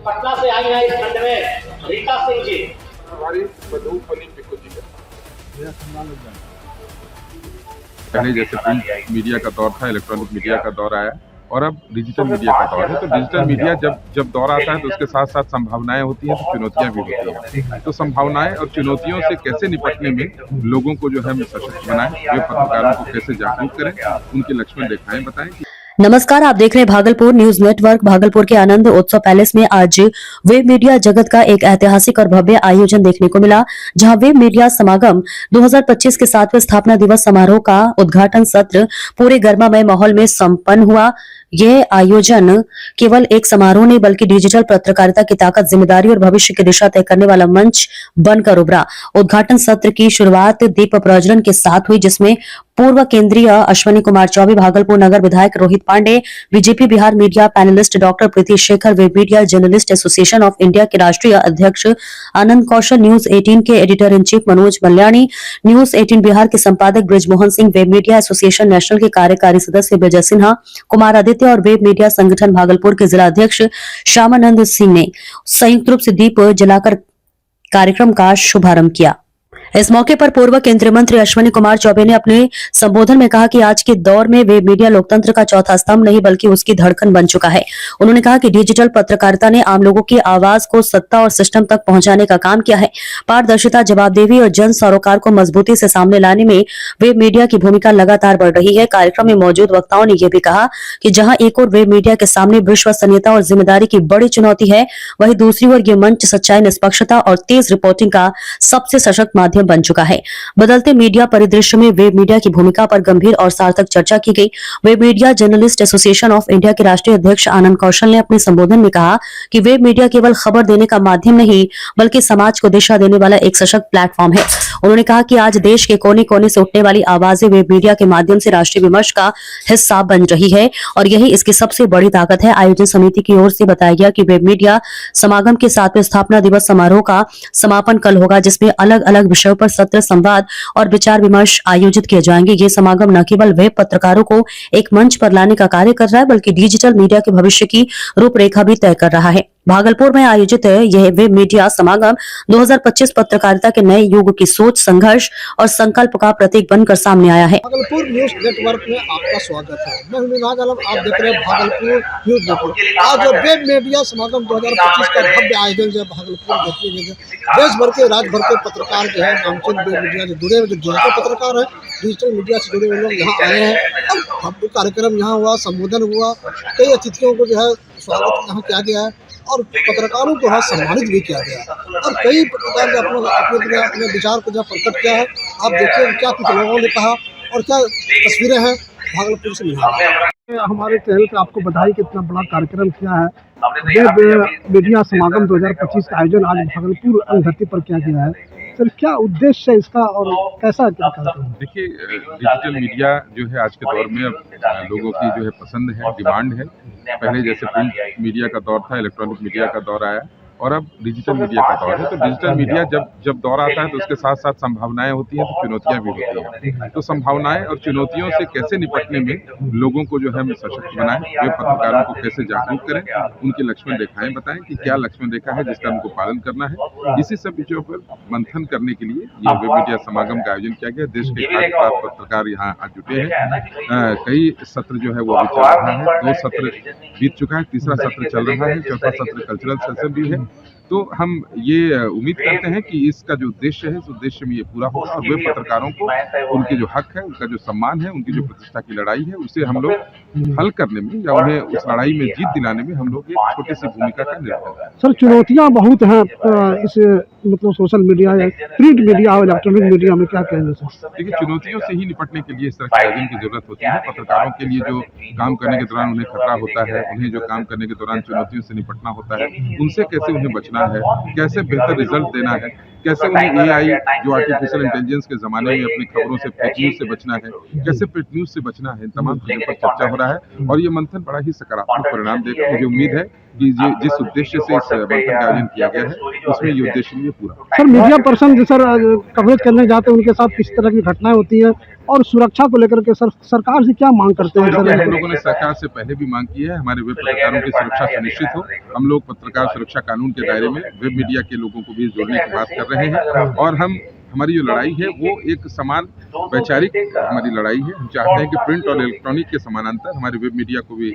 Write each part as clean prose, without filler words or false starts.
पटना से आई है इस खंड में रीता सिंह जी। हमारी मधुबनी पिको जी का पहले जैसे प्रिंट मीडिया का दौर था, इलेक्ट्रॉनिक मीडिया का दौर आया और अब डिजिटल मीडिया का दौर है। तो डिजिटल मीडिया जब दौर आता है तो उसके साथ साथ संभावनाएं होती हैं, तो चुनौतियां भी होती हैं। तो संभावनाएं और चुनौतियों से कैसे निपटने में लोगों को जो है हम सशक्त बनाएं, वे पत्रकारों को कैसे जागरूक करें, उनकी लक्ष्मण रेखाएं बताएं। नमस्कार, आप देख रहे हैं भागलपुर न्यूज नेटवर्क। भागलपुर के आनंद उत्सव पैलेस में आज वेब मीडिया जगत का एक ऐतिहासिक और भव्य आयोजन देखने को मिला, जहां वेब मीडिया समागम 2025 के 7वें स्थापना दिवस समारोह का उद्घाटन सत्र पूरे गर्मामय माहौल में संपन्न हुआ। यह आयोजन केवल एक समारोह नहीं बल्कि डिजिटल पत्रकारिता की ताकत, जिम्मेदारी और भविष्य की दिशा तय करने वाला मंच बनकर उभरा। उद्घाटन सत्र की शुरुआत दीप प्रज्वलन के साथ हुई, जिसमें पूर्व केंद्रीय अश्विनी कुमार चौबे, भागलपुर नगर विधायक Rohit Pandey, BJP Bihar media panelist doctor Preeti Shekhar, web media journalist association of India के राष्ट्रीय अध्यक्ष आनंद कौशल, न्यूज 18 के editor in chief Manoj Malyani, news 18 Bihar के संपादक Brijmohan Singh, web media association national के कार्यकारी सदस्य विजय सिन्हा, कुमार आदित्य और वेब मीडिया संगठन भागलपुर के जिला अध्यक्ष श्यामानंद सिंह ने संयुक्त रूप से दीप जलाकर कार्यक्रम का शुभारंभ किया। इस मौके पर पूर्व केंद्रीय मंत्री अश्विनी कुमार चौबे ने अपने संबोधन में कहा कि आज के दौर में वेब मीडिया लोकतंत्र का चौथा स्तंभ नहीं बल्कि उसकी धड़कन बन चुका है। उन्होंने कहा कि डिजिटल पत्रकारिता ने आम लोगों की आवाज को सत्ता और सिस्टम तक पहुंचाने का काम किया है। पारदर्शिता, जवाबदेही और जन सरोकार को मजबूती से सामने लाने में वेब मीडिया की भूमिका लगातार बढ़ रही है। कार्यक्रम में मौजूद वक्ताओं ने यह भी कहा कि जहां एक ओर वेब मीडिया के सामने विश्वसनीयता और जिम्मेदारी की बड़ी चुनौती है, वहीं दूसरी ओर यह मंच सच्चाई, निष्पक्षता और तेज रिपोर्टिंग का सबसे सशक्त माध्यम बन चुका है। बदलते मीडिया परिदृश्य में वेब मीडिया की भूमिका पर गंभीर और सार्थक चर्चा की गई। Web media journalist association of India के राष्ट्रीय अध्यक्ष आनंद कौशल ने अपने संबोधन में कहा कि वेब मीडिया केवल खबर देने का माध्यम नहीं बल्कि समाज को दिशा देने वाला एक सशक्त प्लेटफॉर्म है। उन्होंने कहा कि आज देश के कोने कोने से उठने वाली आवाजें वेब मीडिया के माध्यम से राष्ट्रीय विमर्श का हिस्सा बन रही है और यही इसकी सबसे बड़ी ताकत है। आयोजन समिति की ओर से बताया गया कि वेब मीडिया समागम के 7वें स्थापना दिवस समारोह का समापन कल होगा, जिसमें अलग अलग विषयों पर सत्र, संवाद और विचार विमर्श आयोजित किए जाएंगे। ये समागम न केवल वेब पत्रकारों को एक मंच पर लाने का कार्य कर रहा है बल्कि डिजिटल मीडिया के भविष्य की रूपरेखा भी तय कर रहा है। भागलपुर में आयोजित यह वेब मीडिया समागम 2025 पत्रकारिता के नए युग की सोच, संघर्ष और संकल्प का प्रतीक बनकर सामने आया है। भागलपुर न्यूज नेटवर्क में आपका स्वागत है। मैं हूं आलम, आप देख रहे हैं भागलपुर न्यूज नेटवर्क। आज जो वेब मीडिया समागम 2025 का भव्य आयोजन जो भागलपुर देखने में देश भर के, राज्य भर के पत्रकार जो है, नामचीन वेब मीडिया से जुड़े हुए, जो डिजिटल पत्रकार है, डिजिटल मीडिया से जुड़े हुए लोग यहाँ आए हैं। अब कार्यक्रम यहाँ हुआ, संबोधन हुआ, कई अतिथियों को जो है स्वागत यहाँ किया गया है और पत्रकारों को यहाँ सम्मानित भी किया गया और कई पत्रकार ने अपने विचार को जब प्रकट किया है। आप देखिए क्या कुछ लोगों ने कहा और क्या तस्वीरें हैं भागलपुर से मिली। हमारे चैनल पे आपको बधाई कि इतना बड़ा कार्यक्रम किया है। वेब मीडिया समागम 2025 का आयोजन आज भागलपुर धरती पर किया गया है। सर, क्या उद्देश्य है इसका और कैसा क्या करते हैं? देखिए, डिजिटल मीडिया जो है आज के दौर में अब लोगों की जो है पसंद है, डिमांड है। पहले जैसे प्रिंट मीडिया का दौर था, इलेक्ट्रॉनिक मीडिया का दौर आया और अब डिजिटल मीडिया का दौर है। तो डिजिटल मीडिया जब दौर आता है तो उसके साथ साथ संभावनाएं होती हैं, तो चुनौतियां भी होती हैं। तो संभावनाएं और चुनौतियों से कैसे निपटने में लोगों को जो है हम सशक्त बनाएं, वे पत्रकारों को कैसे जागरूक करें, उनकी लक्ष्मण रेखाएं बताएं कि क्या लक्ष्मण रेखा है जिसका उनको पालन करना है। इसी सब विषयों पर मंथन करने के लिए ये वेब मीडिया समागम का आयोजन किया गया। देश के खास पत्रकार यहाँ आज जुटे हैं। कई सत्र जो है वो अभी चल रहा है, 2 सत्र बीत चुका है, तीसरा सत्र चल रहा है, चौथा सत्र कल्चरल सेशन भी है। तो हम ये उम्मीद करते हैं कि इसका जो उद्देश्य है, इस उद्देश्य में ये पूरा होगा और वे पत्रकारों को उनके जो हक है, उनका जो सम्मान है, उनकी जो प्रतिष्ठा की लड़ाई है, उसे हम लोग हल करने में या उन्हें उस लड़ाई में जीत दिलाने में हम लोग एक छोटी सी भूमिका का निर्वहन करें। सर, चुनौतियाँ बहुत हैं इस मतलब सोशल मीडिया या प्रिंट मीडिया और इलेक्ट्रॉनिक मीडिया में, क्या कहेंगे सर? देखिए, चुनौतियों से ही निपटने के लिए इस तरह के आयोजन की जरूरत होती है। पत्रकारों के लिए जो काम करने के दौरान उन्हें खतरा होता है, उन्हें जो काम करने के दौरान चुनौतियों से निपटना होता है, उनसे कैसे उन्हें बचना है, कैसे बेहतर रिजल्ट देना है, कैसे उन्हें एआई जो आर्टिफिशियल इंटेलिजेंस के जमाने में अपनी खबरों से, फेक न्यूज से बचना है, कैसे फेक न्यूज से बचना है, इन तमाम चीजों पर चर्चा हो रहा है और ये मंथन बड़ा ही सकारात्मक परिणाम देगा। मुझे उम्मीद है कि जिस उद्देश्य से इस मंथन का आयोजन किया गया है उसमें ये उद्देश्य भी पूरा। सर, मीडिया पर्सन जो सर कवरेज करने जाते हैं उनके साथ किस तरह की घटनाएं होती हैं और सुरक्षा को लेकर के सरकार से क्या मांग करते हैं देखिए, सर? हम लोगों ने सरकार से पहले भी मांग की है हमारे वेब पत्रकारों की सुरक्षा सुनिश्चित हो। हम लोग पत्रकार सुरक्षा कानून के दायरे में वेब मीडिया के लोगों को भी जोड़ने की बात कर रहे हैं और हमारी जो लड़ाई है वो एक समान वैचारिक हमारी लड़ाई है। हम चाहते हैं कि प्रिंट और इलेक्ट्रॉनिक के समानांतर हमारे वेब मीडिया को भी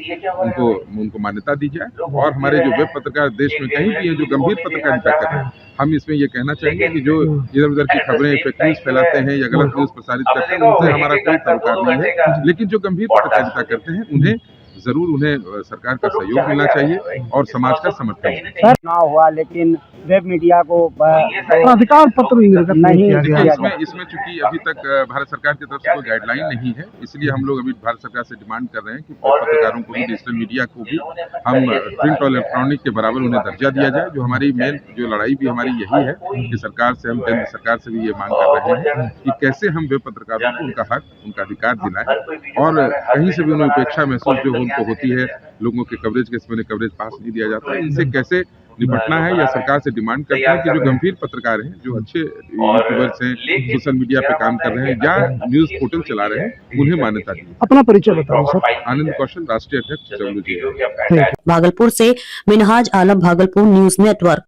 उनको मान्यता दी जाए और हमारे जो वेब पत्रकार देश में कहीं भी हैं जो गंभीर पत्रकारिता कर रहे हैं, हम इसमें ये कहना चाहेंगे कि जो इधर उधर की खबरें फेक न्यूज फैलाते हैं या गलत न्यूज प्रसारित करते हैं उनसे हमारा कोई सरोकार नहीं है, लेकिन जो गंभीर पत्रकारिता करते हैं उन्हें सरकार का सहयोग मिलना चाहिए और समाज का समर्थन। चुनाव हुआ लेकिन वेब मीडिया को अधिकार पत्र नहीं देखिए, इसमें चूंकि अभी तक भारत सरकार की तरफ से कोई गाइडलाइन नहीं है, इसलिए हम लोग अभी भारत सरकार से डिमांड कर रहे हैं कि पत्रकारों को भी डिजिटल मीडिया को भी हम प्रिंट और इलेक्ट्रॉनिक के बराबर उन्हें दर्जा दिया जाए। जो हमारी मेन जो लड़ाई भी हमारी यही है कि सरकार से हम केंद्र सरकार से भी ये मांग कर रहे हैं कि कैसे हम वेब पत्रकारों को उनका हक उनका अधिकार दिलाएं और कहीं से भी उन्हें उपेक्षा महसूस जो उनको होती है, लोगों के कवरेज के समय कवरेज पास नहीं दिया जाता है, इनसे कैसे निपटना है या सरकार से डिमांड करते हैं कि जो गंभीर पत्रकार हैं, जो अच्छे यूट्यूबर्स हैं, सोशल मीडिया पे काम कर रहे हैं या न्यूज पोर्टल चला रहे हैं, उन्हें मान्यता दी। अपना परिचय बताओ सर। आनंद कौशल, राष्ट्रीय अध्यक्ष WGA। भागलपुर से मिनहाज आलम, भागलपुर न्यूज नेटवर्क।